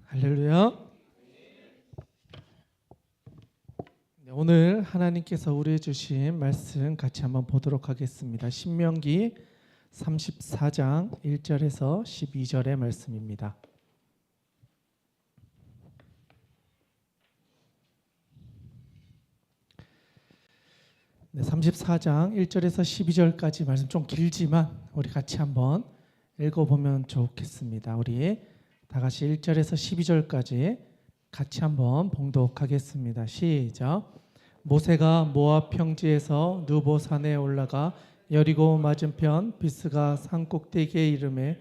할렐루야. 오늘 하나님께서 우리에게 주신 말씀 같이 한번 보도록 하겠습니다. 신명기 34장 1절에서 12절의 말씀입니다. 네, 34장 1절에서 12절까지 말씀 좀 길지만 우리 같이 한번 읽어보면 좋겠습니다. 우리 다 같이 1절에서 12절까지 같이 한번 봉독하겠습니다. 시작. 모세가 모압 평지에서 느보 산에 올라가 여리고 맞은편 비스가 산 꼭대기에 이르매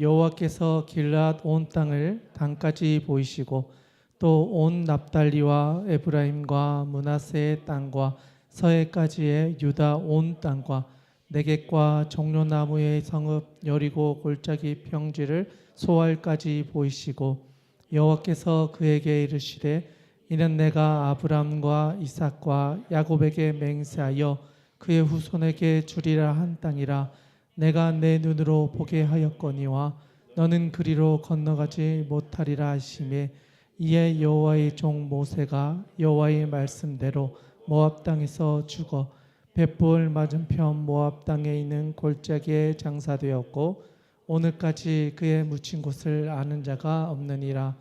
여호와께서 길앗 온 땅을 단까지 보이시고 또 온 납달리와 에브라임과 므낫세의 땅과 서해까지의 유다 온 땅과 네겝과 종려나무의 성읍 여리고 골짜기 평지를 소알까지 보이시고 여호와께서 그에게 이르시되 이는 내가 아브람과 이삭과 야곱에게 맹세하여 그의 후손에게 주리라 한 땅이라. 내가 내 눈으로 보게 하였거니와 너는 그리로 건너가지 못하리라 하시매 이에 여호와의 종 모세가 여호와의 말씀대로 모압 땅에서 죽어 벳볼 맞은편 모압 땅에 있는 골짜기에 장사되었고 오늘까지 그의 묻힌 곳을 아는 자가 없느니라.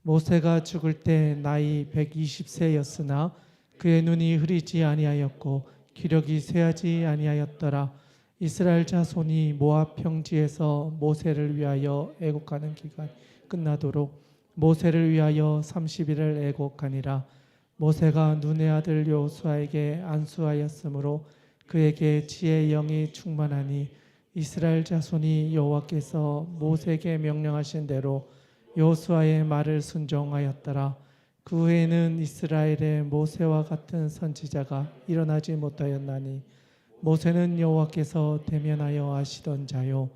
모세가 죽을 때 나이 120세였으나 그의 눈이 흐리지 아니하였고 기력이 쇠하지 아니하였더라. 이스라엘 자손이 모압 평지에서 모세를 위하여 애곡하는 기간이 끝나도록 모세를 위하여 30일을 애곡하니라. 모세가 눈의 아들 여호수아에게 안수하였으므로 그에게 지혜의 영이 충만하니 이스라엘 자손이 여호와께서 모세에게 명령하신 대로 여호수아의 말을 순종하였더라. 그 후에는 이스라엘의 모세와 같은 선지자가 일어나지 못하였나니 모세는 여호와께서 대면하여 하시던 자요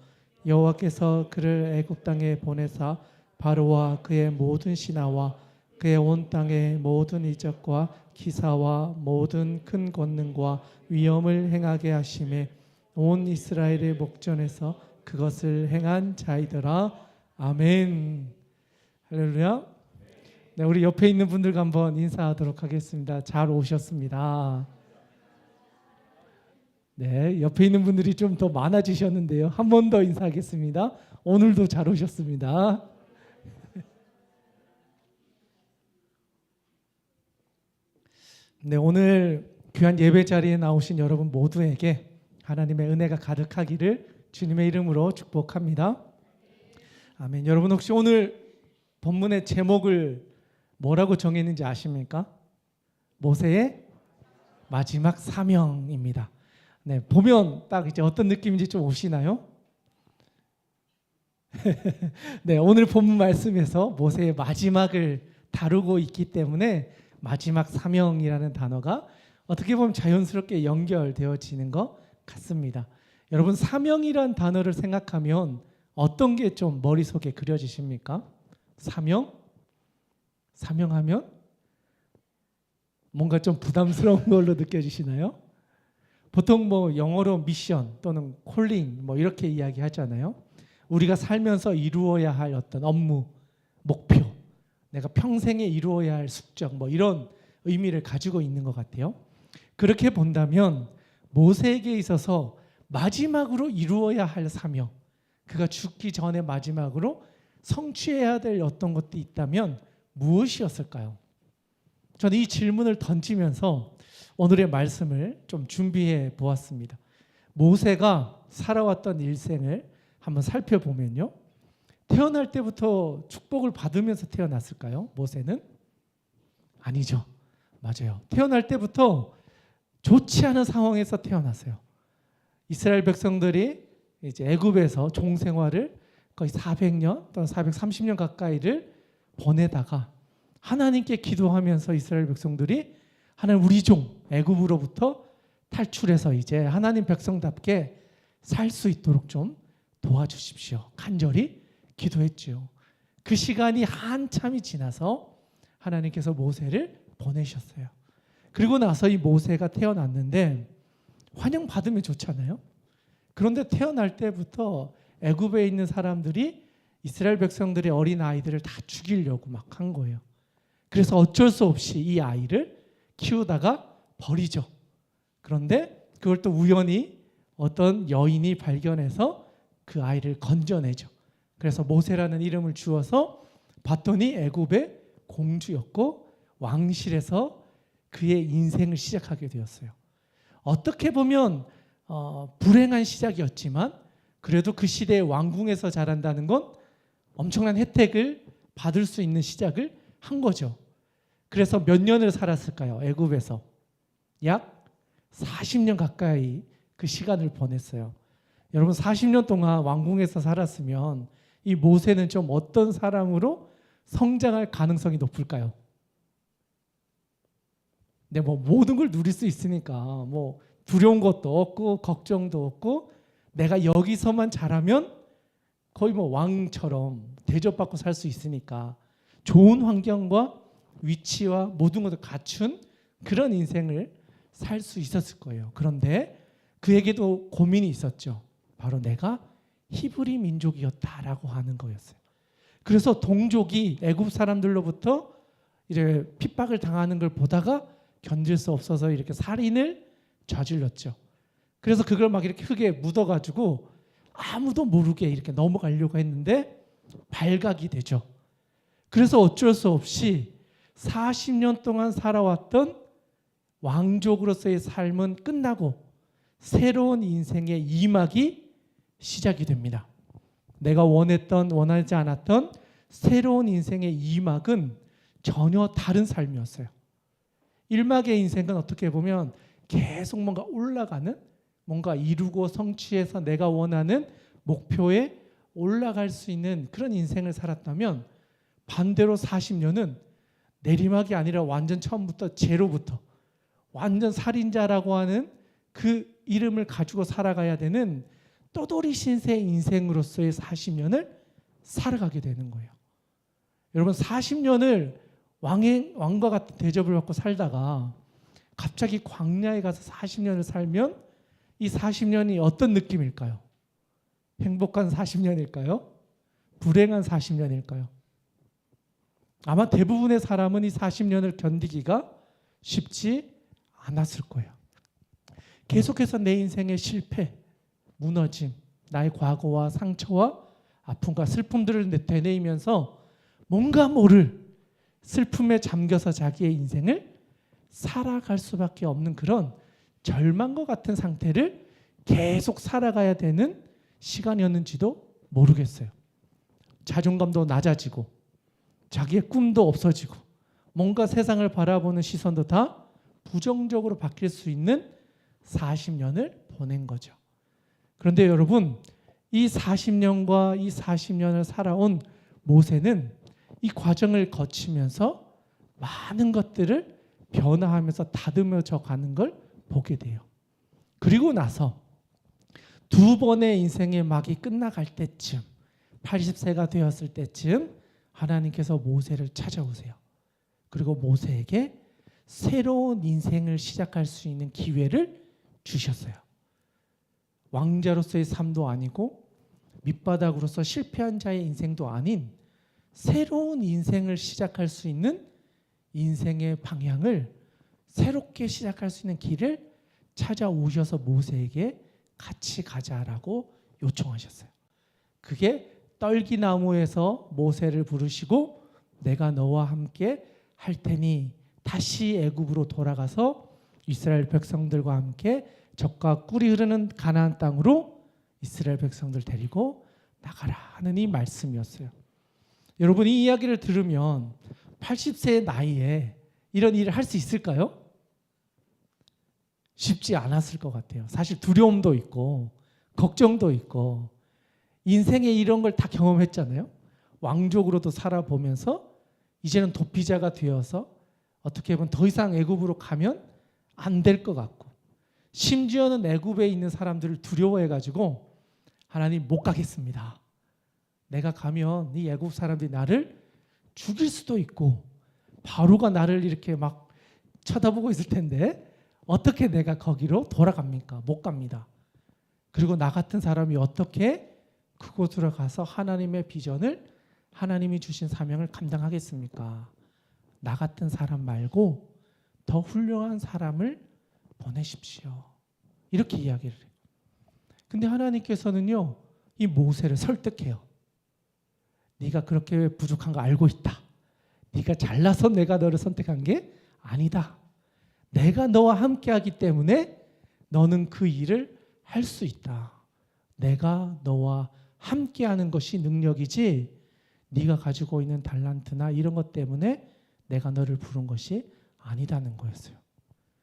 여호와께서 그를 애굽 땅에 보내사 바로와 그의 모든 신하와 그의 온 땅의 모든 이적과 기사와 모든 큰 권능과 위엄을 행하게 하심에 온 이스라엘의 목전에서 그것을 행한 자이더라. 아멘. 할렐루야. 네, 우리 옆에 있는 분들과 한번 인사하도록 하겠습니다. 잘 오셨습니다. 네, 옆에 있는 분들이 좀 더 많아지셨는데요. 한 번 더 인사하겠습니다. 오늘도 잘 오셨습니다. 네, 오늘 귀한 예배 자리에 나오신 여러분 모두에게 하나님의 은혜가 가득하기를 주님의 이름으로 축복합니다. 아멘. 여러분 혹시 오늘 본문의 제목을 뭐라고 정했는지 아십니까? 모세의 마지막 사명입니다. 네, 보면 딱 이제 어떤 느낌인지 좀 오시나요? 네, 오늘 본문 말씀에서 모세의 마지막을 다루고 있기 때문에 마지막 사명이라는 단어가 어떻게 보면 자연스럽게 연결되어지는 것 같습니다. 여러분 사명이란 단어를 생각하면 어떤 게 좀 머릿속에 그려지십니까? 사명? 사명하면 뭔가 좀 부담스러운 걸로 느껴지시나요? 보통 뭐 영어로 미션 또는 콜링 뭐 이렇게 이야기하잖아요. 우리가 살면서 이루어야 할 어떤 업무, 목표, 내가 평생에 이루어야 할 숙적 뭐 이런 의미를 가지고 있는 것 같아요. 그렇게 본다면 모세에게 있어서 마지막으로 이루어야 할 사명, 그가 죽기 전에 마지막으로 성취해야 될 어떤 것도 있다면 무엇이었을까요? 저는 이 질문을 던지면서 오늘의 말씀을 좀 준비해 보았습니다. 모세가 살아왔던 일생을 한번 살펴보면요. 태어날 때부터 축복을 받으면서 태어났을까요? 모세는? 아니죠. 맞아요. 태어날 때부터 좋지 않은 상황에서 태어났어요. 이스라엘 백성들이 이제 애굽에서 종생활을 거의 400년 또는 430년 가까이를 보내다가 하나님께 기도하면서 이스라엘 백성들이 하나님 우리 종 애굽으로부터 탈출해서 이제 하나님 백성답게 살 수 있도록 좀 도와주십시오. 간절히 기도했죠. 그 시간이 한참이 지나서 하나님께서 모세를 보내셨어요. 그리고 나서 이 모세가 태어났는데 환영받으면 좋잖아요. 그런데 태어날 때부터 애굽에 있는 사람들이 이스라엘 백성들의 어린 아이들을 다 죽이려고 막 한 거예요. 그래서 어쩔 수 없이 이 아이를 키우다가 버리죠. 그런데 그걸 또 우연히 어떤 여인이 발견해서 그 아이를 건져내죠. 그래서 모세라는 이름을 주어서 봤더니 애굽의 공주였고 왕실에서 그의 인생을 시작하게 되었어요. 어떻게 보면 불행한 시작이었지만 그래도 그 시대의 왕궁에서 자란다는 건 엄청난 혜택을 받을 수 있는 시작을 한 거죠. 그래서 몇 년을 살았을까요? 애굽에서 약 40년 가까이 그 시간을 보냈어요. 여러분 40년 동안 왕궁에서 살았으면 이 모세는 좀 어떤 사람으로 성장할 가능성이 높을까요? 네, 뭐 모든 걸 누릴 수 있으니까 뭐 두려운 것도 없고 걱정도 없고 내가 여기서만 잘하면 거의 뭐 왕처럼 대접받고 살 수 있으니까 좋은 환경과 위치와 모든 것을 갖춘 그런 인생을 살 수 있었을 거예요. 그런데 그에게도 고민이 있었죠. 바로 내가 히브리 민족이었다라고 하는 거였어요. 그래서 동족이 애굽 사람들로부터 이제 핍박을 당하는 걸 보다가 견딜 수 없어서 이렇게 살인을 저질렀죠. 그래서 그걸 막 이렇게 흙에 묻어가지고 아무도 모르게 이렇게 넘어가려고 했는데 발각이 되죠. 그래서 어쩔 수 없이 40년 동안 살아왔던 왕족으로서의 삶은 끝나고 새로운 인생의 2막이 시작이 됩니다. 내가 원하지 않았던 새로운 인생의 2막은 전혀 다른 삶이었어요. 1막의 인생은 어떻게 보면 계속 뭔가 올라가는, 뭔가 이루고 성취해서 내가 원하는 목표에 올라갈 수 있는 그런 인생을 살았다면, 반대로 40년은 내리막이 아니라 완전 처음부터 제로부터 완전 살인자라고 하는 그 이름을 가지고 살아가야 되는 떠돌이 신세의 인생으로서의 40년을 살아가게 되는 거예요. 여러분 40년을 왕과 같은 대접을 받고 살다가 갑자기 광야에 가서 40년을 살면 이 40년이 어떤 느낌일까요? 행복한 40년일까요? 불행한 40년일까요? 아마 대부분의 사람은 이 40년을 견디기가 쉽지 않았을 거예요. 계속해서 내 인생의 실패, 무너짐, 나의 과거와 상처와 아픔과 슬픔들을 되뇌이면서 뭔가 모를 슬픔에 잠겨서 자기의 인생을 살아갈 수밖에 없는 그런 절망과 같은 상태를 계속 살아가야 되는 시간이었는지도 모르겠어요. 자존감도 낮아지고 자기의 꿈도 없어지고 뭔가 세상을 바라보는 시선도 다 부정적으로 바뀔 수 있는 40년을 보낸 거죠. 그런데 여러분, 이 40년과 이 40년을 살아온 모세는 이 과정을 거치면서 많은 것들을 변화하면서 다듬어져 가는 걸 보게 돼요. 그리고 나서 두 번의 인생의 막이 끝나갈 때쯤, 80세가 되었을 때쯤 하나님께서 모세를 찾아오세요. 그리고 모세에게 새로운 인생을 시작할 수 있는 기회를 주셨어요. 왕자로서의 삶도 아니고 밑바닥으로서 실패한 자의 인생도 아닌 새로운 인생을 시작할 수 있는 인생의 방향을 새롭게 시작할 수 있는 길을 찾아오셔서 모세에게 같이 가자라고 요청하셨어요. 그게 떨기나무에서 모세를 부르시고 내가 너와 함께 할 테니 다시 애굽으로 돌아가서 이스라엘 백성들과 함께 젖과 꿀이 흐르는 가나안 땅으로 이스라엘 백성들 데리고 나가라 하는 이 말씀이었어요. 여러분, 이 이야기를 들으면 80세의 나이에 이런 일을 할 수 있을까요? 쉽지 않았을 것 같아요. 사실 두려움도 있고 걱정도 있고 인생에 이런 걸 다 경험했잖아요. 왕족으로도 살아보면서 이제는 도피자가 되어서 어떻게 보면 더 이상 애굽으로 가면 안 될 것 같고, 심지어는 애굽에 있는 사람들을 두려워해가지고 하나님 못 가겠습니다. 내가 가면 이 애굽 사람들이 나를 죽일 수도 있고 바로가 나를 이렇게 막 쳐다보고 있을 텐데 어떻게 내가 거기로 돌아갑니까? 못 갑니다. 그리고 나 같은 사람이 어떻게 그곳으로 가서 하나님의 비전을, 하나님이 주신 사명을 감당하겠습니까? 나 같은 사람 말고 더 훌륭한 사람을 보내십시오. 이렇게 이야기를 해요. 근데 하나님께서는요, 이 모세를 설득해요. 네가 그렇게 부족한 거 알고 있다. 네가 잘나서 내가 너를 선택한 게 아니다. 내가 너와 함께하기 때문에 너는 그 일을 할 수 있다. 내가 너와 함께하는 것이 능력이지 네가 가지고 있는 달란트나 이런 것 때문에 내가 너를 부른 것이 아니다는 거였어요.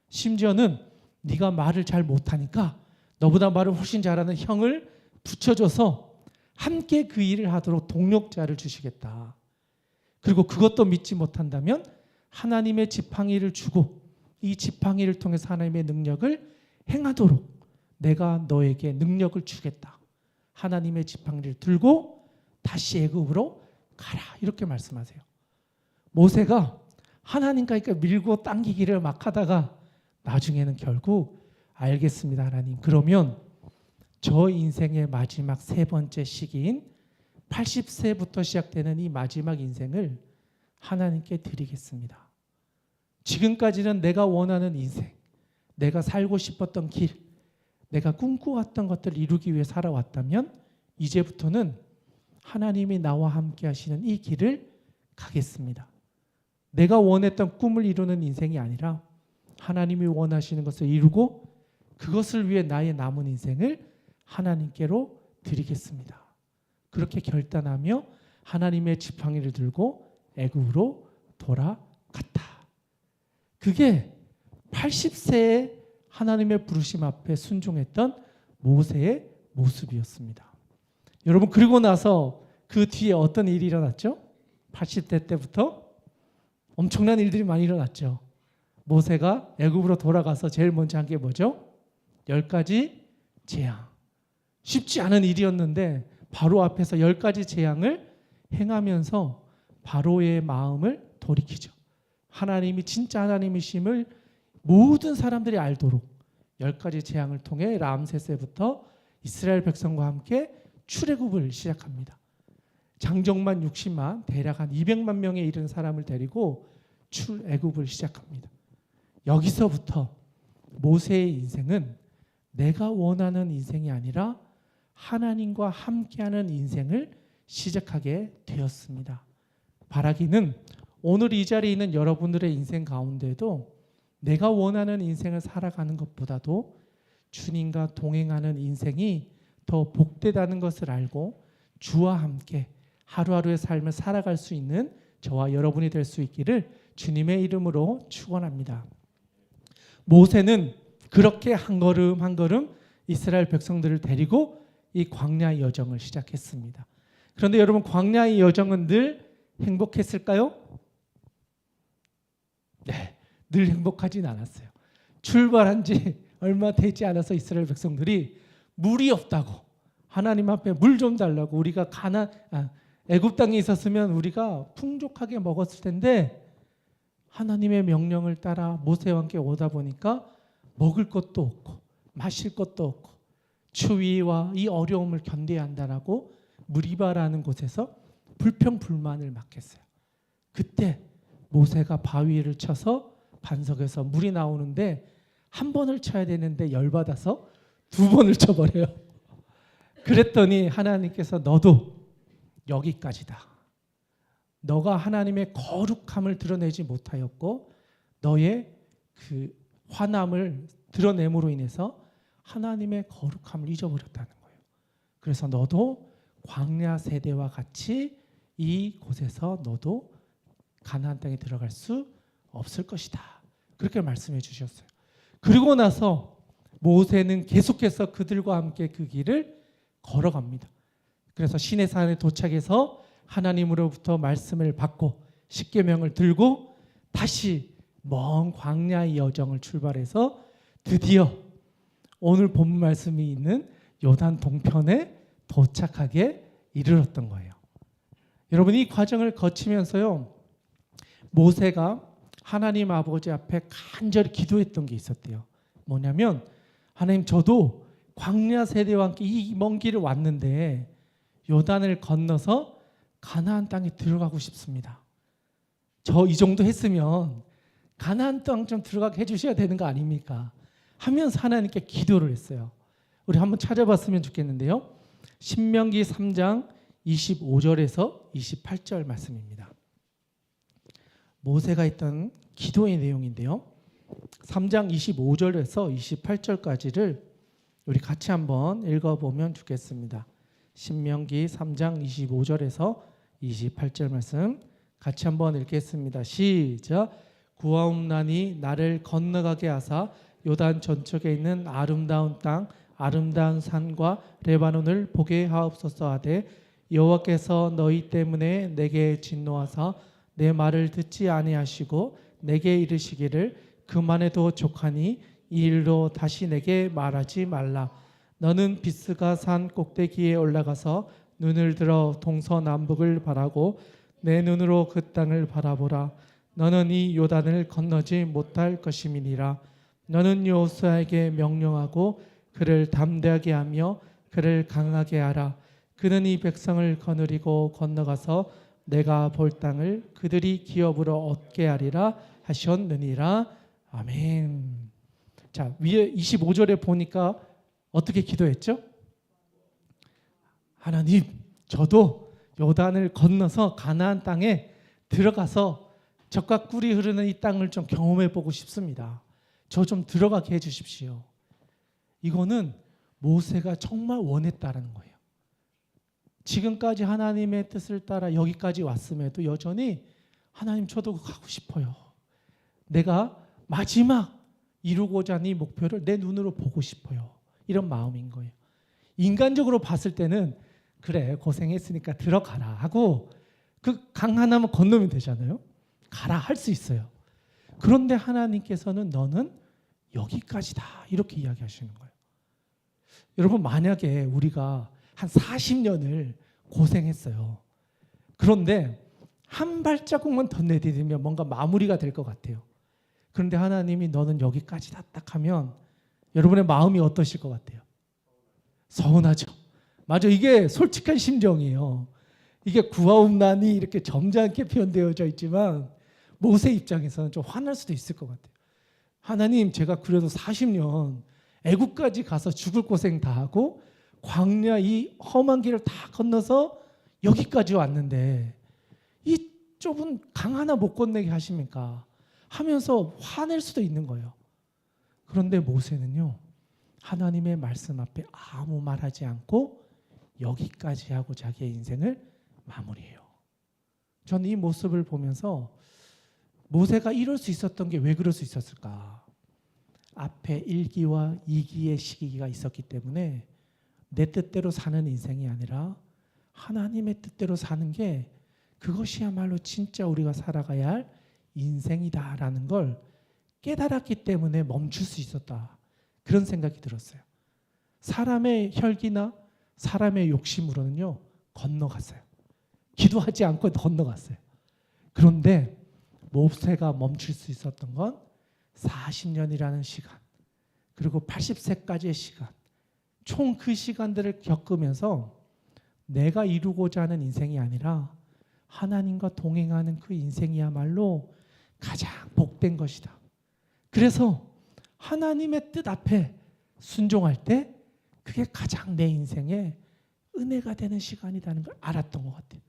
심지어는 네가 말을 잘 못하니까 너보다 말을 훨씬 잘하는 형을 붙여줘서 함께 그 일을 하도록 동력자를 주시겠다. 그리고 그것도 믿지 못한다면 하나님의 지팡이를 주고 이 지팡이를 통해서 하나님의 능력을 행하도록 내가 너에게 능력을 주겠다. 하나님의 지팡이를 들고 다시 애굽으로 가라. 이렇게 말씀하세요. 모세가 하나님과 밀고 당기기를 막 하다가 나중에는 결국 알겠습니다. 하나님, 그러면 저 인생의 마지막 세 번째 시기인 80세부터 시작되는 이 마지막 인생을 하나님께 드리겠습니다. 지금까지는 내가 원하는 인생, 내가 살고 싶었던 길, 내가 꿈꾸었던 것들을 이루기 위해 살아왔다면 이제부터는 하나님이 나와 함께 하시는 이 길을 가겠습니다. 내가 원했던 꿈을 이루는 인생이 아니라 하나님이 원하시는 것을 이루고 그것을 위해 나의 남은 인생을 하나님께로 드리겠습니다. 그렇게 결단하며 하나님의 지팡이를 들고 애굽으로 돌아갔다. 그게 80세에 하나님의 부르심 앞에 순종했던 모세의 모습이었습니다. 여러분, 그리고 나서 그 뒤에 어떤 일이 일어났죠? 80대 때부터 엄청난 일들이 많이 일어났죠. 모세가 애굽으로 돌아가서 제일 먼저 한 게 뭐죠? 10가지 재앙. 쉽지 않은 일이었는데 바로 앞에서 10가지 재앙을 행하면서 바로의 마음을 돌이키죠. 하나님이 진짜 하나님이심을 모든 사람들이 알도록 10가지 재앙을 통해 람세스부터 이스라엘 백성과 함께 출애굽을 시작합니다. 장정만 60만, 대략 한 200만 명에 이르는 사람을 데리고 출애굽을 시작합니다. 여기서부터 모세의 인생은 내가 원하는 인생이 아니라 하나님과 함께하는 인생을 시작하게 되었습니다. 바라기는 오늘 이 자리에 있는 여러분들의 인생 가운데도 내가 원하는 인생을 살아가는 것보다도 주님과 동행하는 인생이 더 복되다는 것을 알고 주와 함께 하루하루의 삶을 살아갈 수 있는 저와 여러분이 될 수 있기를 주님의 이름으로 축원합니다. 모세는 그렇게 한 걸음 한 걸음 이스라엘 백성들을 데리고 이 광야의 여정을 시작했습니다. 그런데 여러분, 광야의 여정은 늘 행복했을까요? 네, 늘 행복하진 않았어요. 출발한 지 얼마 되지 않아서 이스라엘 백성들이 물이 없다고, 하나님 앞에 물 좀 달라고, 우리가 애굽 땅에 있었으면 우리가 풍족하게 먹었을 텐데 하나님의 명령을 따라 모세와 함께 오다 보니까 먹을 것도 없고 마실 것도 없고 추위와 이 어려움을 견뎌야 한다라고 무리바라는 곳에서 불평불만을 막 했어요. 그때 모세가 바위를 쳐서 반석에서 물이 나오는데 한 번을 쳐야 되는데 열받아서 2번을 쳐버려요. 그랬더니 하나님께서 너도 여기까지다. 너가 하나님의 거룩함을 드러내지 못하였고 너의 그 화남을 드러냄으로 인해서 하나님의 거룩함을 잊어버렸다는 거예요. 그래서 너도 광야 세대와 같이 이곳에서 너도 가나안 땅에 들어갈 수 없을 것이다. 그렇게 말씀해 주셨어요. 그리고 나서 모세는 계속해서 그들과 함께 그 길을 걸어갑니다. 그래서 시내산에 도착해서 하나님으로부터 말씀을 받고 십계명을 들고 다시 먼 광야의 여정을 출발해서 드디어 오늘 본문 말씀이 있는 요단 동편에 도착하게 이르렀던 거예요. 여러분, 이 과정을 거치면서요, 모세가 하나님 아버지 앞에 간절히 기도했던 게 있었대요. 뭐냐면, 하나님, 저도 광야 세대와 함께 이 먼 길을 왔는데 요단을 건너서 가나안 땅에 들어가고 싶습니다. 저 이 정도 했으면 가나안 땅 좀 들어가게 해주셔야 되는 거 아닙니까? 하면서 하나님께 기도를 했어요. 우리 한번 찾아봤으면 좋겠는데요. 신명기 3장 25절에서 28절 말씀입니다. 모세가 했던 기도의 내용인데요. 3장 25절에서 28절까지를 우리 같이 한번 읽어보면 좋겠습니다. 신명기 3장 25절에서 28절 말씀 같이 한번 읽겠습니다. 시작. 구하옵나니 나를 건너가게 하사 요단 전척에 있는 아름다운 땅 아름다운 산과 레바논을 보게 하옵소서 하되 여호와께서 너희 때문에 내게 진노하사 내 말을 듣지 아니하시고 내게 이르시기를 그만해도 족하니 이 일로 다시 내게 말하지 말라. 너는 비스가 산 꼭대기에 올라가서 눈을 들어 동서남북을 바라고 내 눈으로 그 땅을 바라보라. 너는 이 요단을 건너지 못할 것임이니라. 너는 여호수아에게 명령하고 그를 담대하게 하며 그를 강하게 하라. 그는 이 백성을 거느리고 건너가서 내가 볼 땅을 그들이 기업으로 얻게 하리라 하셨느니라. 아멘. 자, 위에 25절에 보니까 어떻게 기도했죠? 하나님, 저도 요단을 건너서 가나안 땅에 들어가서 젖과 꿀이 흐르는 이 땅을 좀 경험해 보고 싶습니다. 저 좀 들어가게 해 주십시오. 이거는 모세가 정말 원했다는 거예요. 지금까지 하나님의 뜻을 따라 여기까지 왔음에도 여전히 하나님 저도 가고 싶어요. 내가 마지막 이루고자 하는 이 목표를 내 눈으로 보고 싶어요. 이런 마음인 거예요. 인간적으로 봤을 때는 그래 고생했으니까 들어가라 하고 그 강 하나만 건너면 되잖아요. 가라 할 수 있어요. 그런데 하나님께서는 너는 여기까지다 이렇게 이야기하시는 거예요. 여러분 만약에 우리가 한 40년을 고생했어요. 그런데 한 발자국만 더 내디디면 뭔가 마무리가 될 것 같아요. 그런데 하나님이 너는 여기까지다 딱 하면 여러분의 마음이 어떠실 것 같아요? 서운하죠. 맞아, 이게 솔직한 심정이에요. 이게 구하옵나니 이렇게 점잖게 표현되어져 있지만 모세 입장에서는 좀 화날 수도 있을 것 같아요. 하나님, 제가 그래도 40년 애국까지 가서 죽을 고생 다 하고 광야 이 험한 길을 다 건너서 여기까지 왔는데 이 좁은 강 하나 못 건너게 하십니까? 하면서 화낼 수도 있는 거예요. 그런데 모세는요, 하나님의 말씀 앞에 아무 말하지 않고 여기까지 하고 자기의 인생을 마무리해요. 저는 이 모습을 보면서 모세가 이럴 수 있었던 게 왜 그럴 수 있었을까? 앞에 1기와 2기의 시기가 있었기 때문에 내 뜻대로 사는 인생이 아니라 하나님의 뜻대로 사는 게 그것이야말로 진짜 우리가 살아가야 할 인생이다라는 걸 깨달았기 때문에 멈출 수 있었다. 그런 생각이 들었어요. 사람의 혈기나 사람의 욕심으로는요 건너갔어요. 기도하지 않고 건너갔어요. 그런데 모세가 멈출 수 있었던 건 40년이라는 시간 그리고 80세까지의 시간 총 그 시간들을 겪으면서 내가 이루고자 하는 인생이 아니라 하나님과 동행하는 그 인생이야말로 가장 복된 것이다. 그래서 하나님의 뜻 앞에 순종할 때 그게 가장 내 인생에 은혜가 되는 시간이라는 걸 알았던 것 같아요.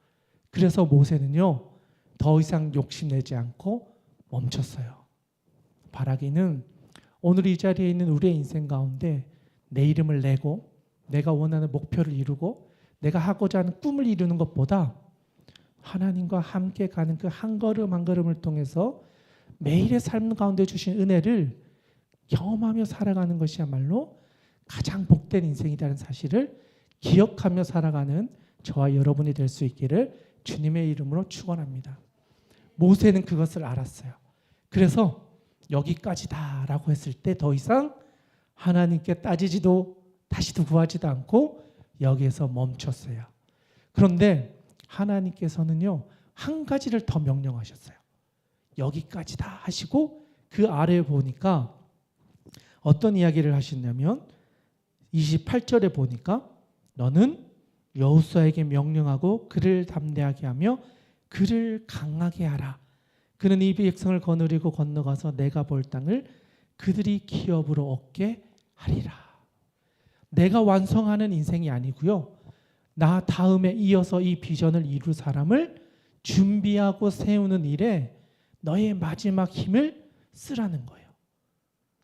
그래서 모세는요 더 이상 욕심내지 않고 멈췄어요. 바라기는 오늘 이 자리에 있는 우리의 인생 가운데 내 이름을 내고 내가 원하는 목표를 이루고 내가 하고자 하는 꿈을 이루는 것보다 하나님과 함께 가는 그 한 걸음 한 걸음을 통해서 매일의 삶 가운데 주신 은혜를 경험하며 살아가는 것이야말로 가장 복된 인생이라는 사실을 기억하며 살아가는 저와 여러분이 될 수 있기를 주님의 이름으로 축원합니다. 모세는 그것을 알았어요. 그래서 여기까지다라고 했을 때 더 이상 하나님께 따지지도 다시도 구하지도 않고 여기에서 멈췄어요. 그런데 하나님께서는요 한 가지를 더 명령하셨어요. 여기까지다 하시고 그 아래에 보니까 어떤 이야기를 하셨냐면 28절에 보니까 너는 여호수아에게 명령하고 그를 담대하게 하며 그를 강하게 하라. 그는 이 백성을 거느리고 건너가서 내가 볼 땅을 그들이 기업으로 얻게 하리라. 내가 완성하는 인생이 아니고요. 나 다음에 이어서 이 비전을 이룰 사람을 준비하고 세우는 일에 너의 마지막 힘을 쓰라는 거예요.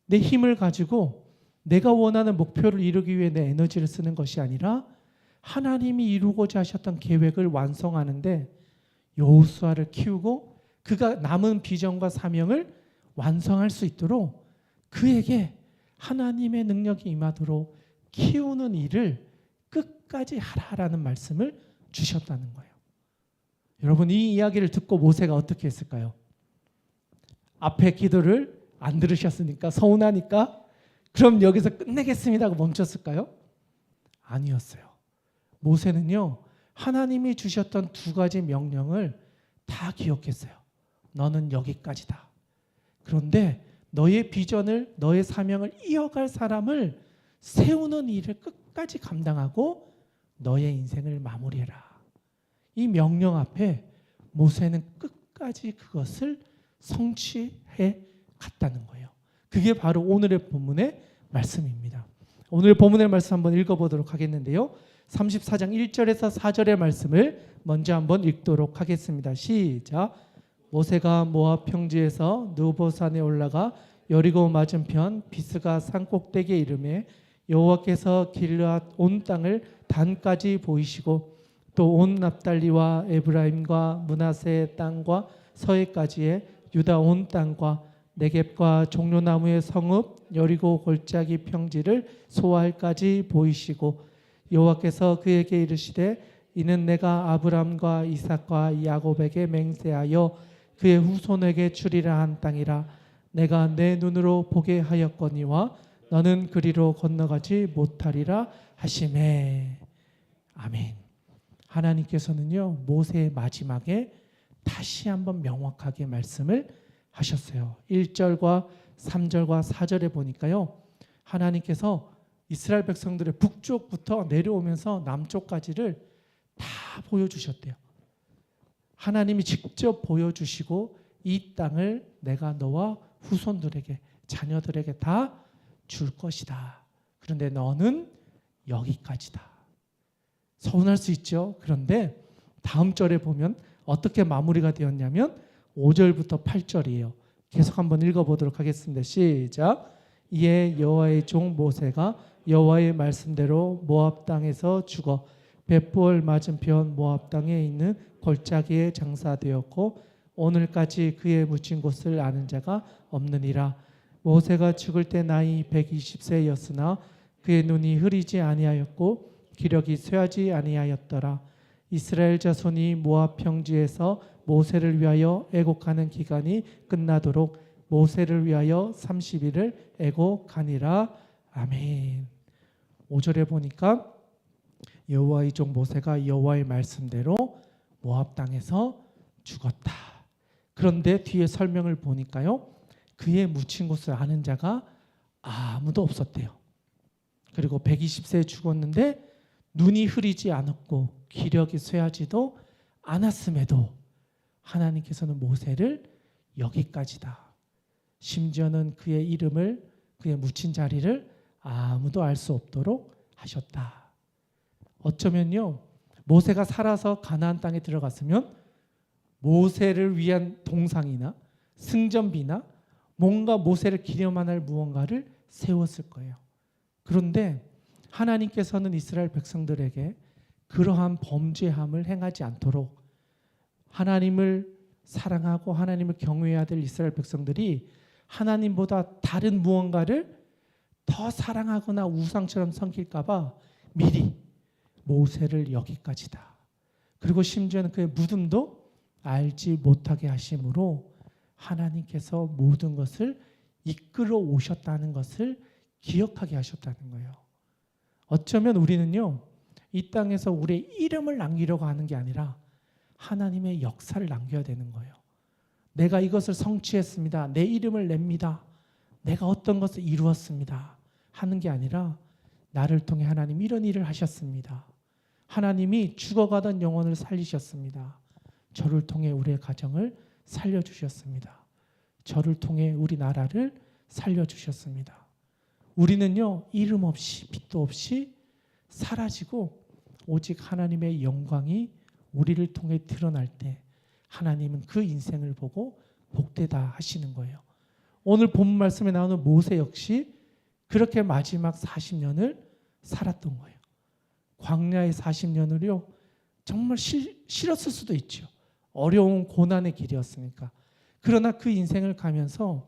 내 힘을 가지고 내가 원하는 목표를 이루기 위해 내 에너지를 쓰는 것이 아니라 하나님이 이루고자 하셨던 계획을 완성하는데 여호수아를 키우고 그가 남은 비전과 사명을 완성할 수 있도록 그에게 하나님의 능력이 임하도록 키우는 일을 끝까지 하라라는 말씀을 주셨다는 거예요. 여러분, 이 이야기를 듣고 모세가 어떻게 했을까요? 앞에 기도를 안 들으셨으니까 서운하니까 그럼 여기서 끝내겠습니다 하고 멈췄을까요? 아니었어요. 모세는요, 하나님이 주셨던 두 가지 명령을 다 기억했어요. 너는 여기까지다. 그런데 너의 비전을, 너의 사명을 이어갈 사람을 세우는 일을 끝까지 감당하고 너의 인생을 마무리해라. 이 명령 앞에 모세는 끝까지 그것을 성취해 갔다는 거예요. 그게 바로 오늘의 본문의 말씀입니다. 오늘 본문의 말씀 한번 읽어보도록 하겠는데요. 34장 1절에서 4절의 말씀을 먼저 한번 읽도록 하겠습니다. 시작. 모세가 모압 평지에서 느보산에 올라가 여리고 맞은편 비스가 산꼭대기에 이르매 여호와께서 길르앗 온 땅을 단까지 보이시고 또 온 납달리와 에브라임과 므낫세의 땅과 서해까지의 유다 온 땅과 네겝과 종려나무의 성읍 여리고 골짜기 평지를 소알까지 보이시고 여호와께서 그에게 이르시되 이는 내가 아브람과 이삭과 야곱에게 맹세하여 그의 후손에게 주리라 한 땅이라. 내가 내 눈으로 보게 하였거니와 너는 그리로 건너가지 못하리라 하시매. 아멘. 하나님께서는요, 모세의 마지막에 다시 한번 명확하게 말씀을 하셨어요. 1절과 3절과 4절에 보니까요, 하나님께서 이스라엘 백성들의 북쪽부터 내려오면서 남쪽까지를 다 보여주셨대요. 하나님이 직접 보여주시고 이 땅을 내가 너와 후손들에게, 자녀들에게 다 줄 것이다. 그런데 너는 여기까지다. 서운할 수 있죠. 그런데 다음 절에 보면 어떻게 마무리가 되었냐면 5절부터 8절이에요. 계속 한번 읽어보도록 하겠습니다. 시작. 이에 여호와의 종 모세가 여호와의 말씀대로 모압 땅에서 죽어 벳볼 맞은편 모압 땅에 있는 골짜기에 장사되었고 오늘까지 그의 묻힌 곳을 아는 자가 없느니라. 모세가 죽을 때 나이 120세였으나 그의 눈이 흐리지 아니하였고 기력이 쇠하지 아니하였더라. 이스라엘 자손이 모압 평지에서 모세를 위하여 애곡하는 기간이 끝나도록 모세를 위하여 30일을 애곡하니라. 아멘. 5절에 보니까 여호와의 종 모세가 여호와의 말씀대로 모압 땅에서 죽었다. 그런데 뒤에 설명을 보니까요, 그의 묻힌 곳을 아는 자가 아무도 없었대요. 그리고 120세에 죽었는데 눈이 흐리지 않았고 기력이 쇠하지도 않았음에도 하나님께서는 모세를 여기까지다. 심지어는 그의 이름을, 그의 묻힌 자리를 아무도 알 수 없도록 하셨다. 어쩌면요, 모세가 살아서 가나안 땅에 들어갔으면 모세를 위한 동상이나 승전비나 뭔가 모세를 기념할 무언가를 세웠을 거예요. 그런데 하나님께서는 이스라엘 백성들에게 그러한 범죄함을 행하지 않도록, 하나님을 사랑하고 하나님을 경외해야 될 이스라엘 백성들이 하나님보다 다른 무언가를 더 사랑하거나 우상처럼 섬길까 봐 미리 모세를 여기까지다. 그리고 심지어는 그의 무덤도 알지 못하게 하심으로 하나님께서 모든 것을 이끌어 오셨다는 것을 기억하게 하셨다는 거예요. 어쩌면 우리는요, 이 땅에서 우리의 이름을 남기려고 하는 게 아니라 하나님의 역사를 남겨야 되는 거예요. 내가 이것을 성취했습니다. 내 이름을 냅니다. 내가 어떤 것을 이루었습니다. 하는 게 아니라 나를 통해 하나님 이런 일을 하셨습니다. 하나님이 죽어가던 영혼을 살리셨습니다. 저를 통해 우리의 가정을 살려주셨습니다. 저를 통해 우리 나라를 살려주셨습니다. 우리는요, 이름 없이 빛도 없이 사라지고 오직 하나님의 영광이 우리를 통해 드러날 때 하나님은 그 인생을 보고 복되다 하시는 거예요. 오늘 본문 말씀에 나오는 모세 역시 그렇게 마지막 40년을 살았던 거예요. 광야의 40년을요, 정말 싫었을 수도 있죠. 어려운 고난의 길이었으니까. 그러나 그 인생을 가면서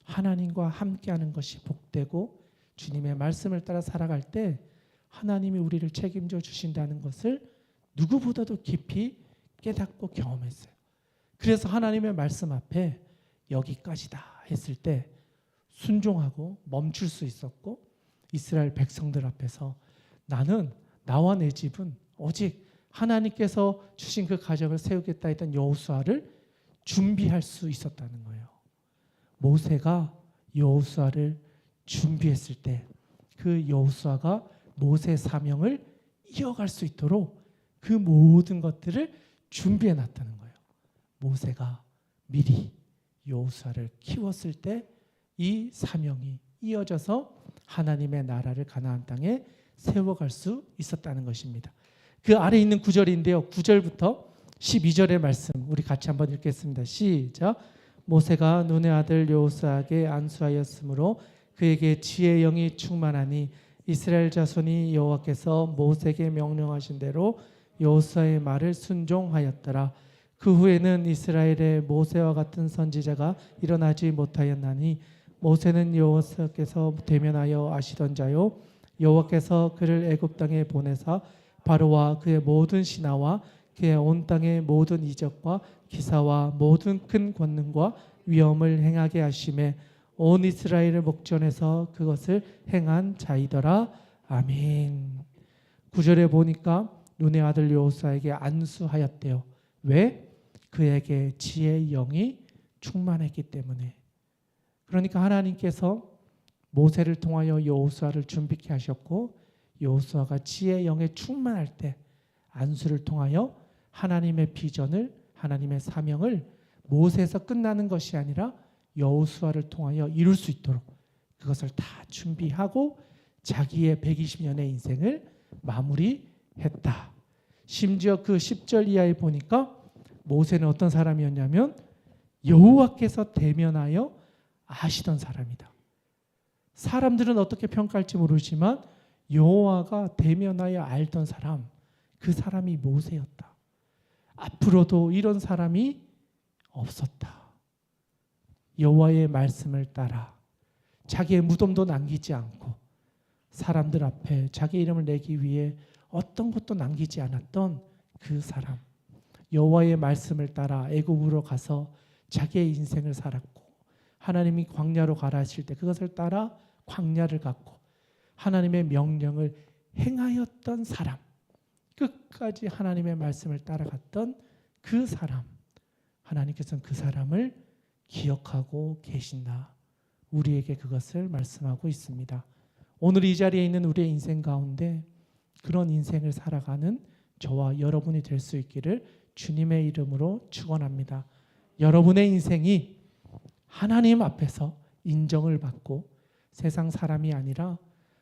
하나님과 함께하는 것이 복되고 주님의 말씀을 따라 살아갈 때 하나님이 우리를 책임져 주신다는 것을 누구보다도 깊이 깨닫고 경험했어요. 그래서 하나님의 말씀 앞에 여기까지다 했을 때 순종하고 멈출 수 있었고, 이스라엘 백성들 앞에서 나는 나와 내 집은 오직 하나님께서 주신 그 가정을 세우겠다 했던 여호수아를 준비할 수 있었다는 거예요. 모세가 여호수아를 준비했을 때 그 여호수아가 모세의 사명을 이어갈 수 있도록 그 모든 것들을 준비해 놨다는 거예요. 모세가 미리 여호수아를 키웠을 때 이 사명이 이어져서 하나님의 나라를 가나안 땅에 세워갈 수 있었다는 것입니다. 그 아래 있는 구절인데요, 9절부터 12절의 말씀 우리 같이 한번 읽겠습니다. 시작. 모세가 눈의 아들 여호수아에게 안수하였으므로 그에게 지혜의 영이 충만하니 이스라엘 자손이 여호와께서 모세에게 명령하신 대로 여호수아의 말을 순종하였더라. 그 후에는 이스라엘에 모세와 같은 선지자가 일어나지 못하였나니 모세는 여호와께서 대면하여 아시던 자요, 여호와께서 그를 애굽 땅에 보내사 바로와 그의 모든 신하와 그의 온 땅의 모든 이적과 기사와 모든 큰 권능과 위엄을 행하게 하심에 온 이스라엘을 목전에서 그것을 행한 자이더라. 아멘. 9절에 보니까 눈의 아들 여호수아에게 안수하였대요. 왜? 그에게 지혜의 영이 충만했기 때문에. 그러니까 하나님께서 모세를 통하여 여호수아를 준비케 하셨고, 여호수아가 지혜의 영에 충만할 때 안수를 통하여 하나님의 비전을, 하나님의 사명을 모세에서 끝나는 것이 아니라 여호수아를 통하여 이룰 수 있도록 그것을 다 준비하고 자기의 120년의 인생을 마무리했다. 심지어 그 10절 이하에 보니까 모세는 어떤 사람이었냐면 여호와께서 대면하여 아시던 사람이다. 사람들은 어떻게 평가할지 모르지만 여호와가 대면하여 알던 사람, 그 사람이 모세였다. 앞으로도 이런 사람이 없었다. 여호와의 말씀을 따라 자기의 무덤도 남기지 않고 사람들 앞에 자기 이름을 내기 위해 어떤 것도 남기지 않았던 그 사람, 여호와의 말씀을 따라 애굽으로 가서 자기의 인생을 살았고, 하나님이 광야로 가라 하실 때 그것을 따라 광야를 갔고, 하나님의 명령을 행하였던 사람, 끝까지 하나님의 말씀을 따라갔던 그 사람, 하나님께서는 그 사람을 기억하고 계신다. 우리에게 그것을 말씀하고 있습니다. 오늘 이 자리에 있는 우리의 인생 가운데 그런 인생을 살아가는 저와 여러분이 될 수 있기를 주님의 이름으로 축원합니다. 여러분의 인생이 하나님 앞에서 인정을 받고 세상 사람이 아니라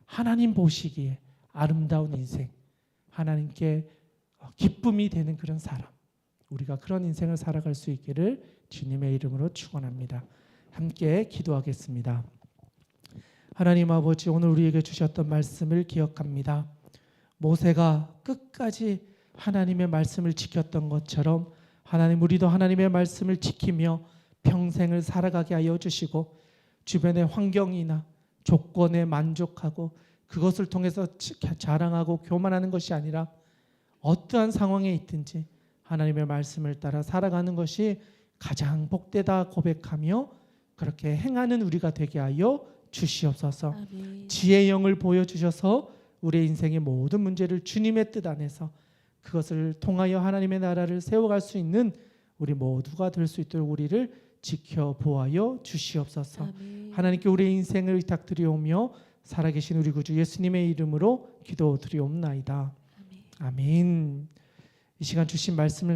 하나님 보시기에 아름다운 인생, 하나님께 기쁨이 되는 그런 사람, 우리가 그런 인생을 살아갈 수 있기를 주님의 이름으로 축원합니다. 함께 기도하겠습니다. 하나님 아버지, 오늘 우리에게 주셨던 말씀을 기억합니다. 모세가 끝까지 하나님의 말씀을 지켰던 것처럼 하나님, 우리도 하나님의 말씀을 지키며 평생을 살아가게 하여 주시고, 주변의 환경이나 조건에 만족하고 그것을 통해서 자랑하고 교만하는 것이 아니라 어떠한 상황에 있든지 하나님의 말씀을 따라 살아가는 것이 가장 복되다 고백하며 그렇게 행하는 우리가 되게 하여 주시옵소서. 아멘. 지혜의 영을 보여주셔서 우리의 인생의 모든 문제를 주님의 뜻 안에서 그것을 통하여 하나님의 나라를 세워갈 수 있는 우리 모두가 될 수 있도록 우리를 지켜보아여 주시옵소서. 아멘. 하나님께 우리의 인생을 의탁드리오며 살아계신 우리 구주 예수님의 이름으로 기도드리옵나이다. 아멘. 아멘. 이 시간 주신 말씀을